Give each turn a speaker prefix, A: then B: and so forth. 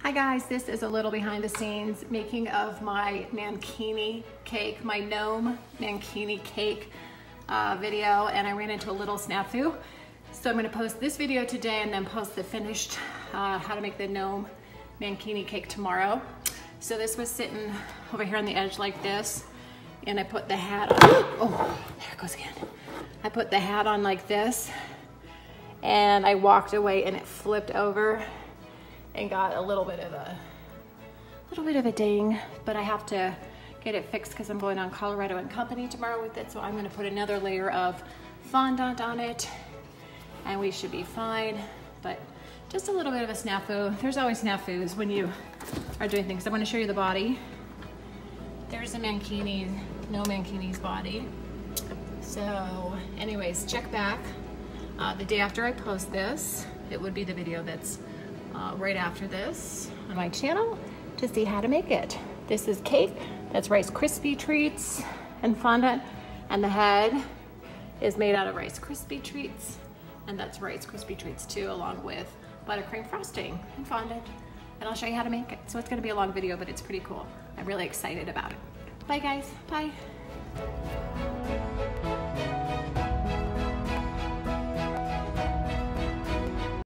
A: Hi guys, this is a little behind the scenes making of my Mankini cake, my Gnome Mankini Cake video, and I ran into a little snafu. So I'm gonna post this video today and then post the finished how to make the Gnome Mankini Cake tomorrow. So this was sitting over here on the edge like this, and I put the hat on. Oh, there it goes again. I put the hat on like this, and I walked away and it flipped over and got a little bit of a ding, but I have to get it fixed because I'm going on Colorado and Company tomorrow with it. So I'm gonna put another layer of fondant on it and we should be fine. But just a little bit of a snafu. There's always snafus when you are doing things. I want to show you the body. There's a Mankini, Gnome Mankini's body. So anyways, check back the day after I post this. It would be the video that's right after this on my channel to see how to make it. This is cake, that's Rice Krispie treats and fondant, and the head is made out of Rice Krispie treats, and that's Rice Krispie treats too, along with buttercream frosting and fondant, and I'll show you how to make it. So it's gonna be a long video, but it's pretty cool. I'm really excited about it. Bye guys, bye.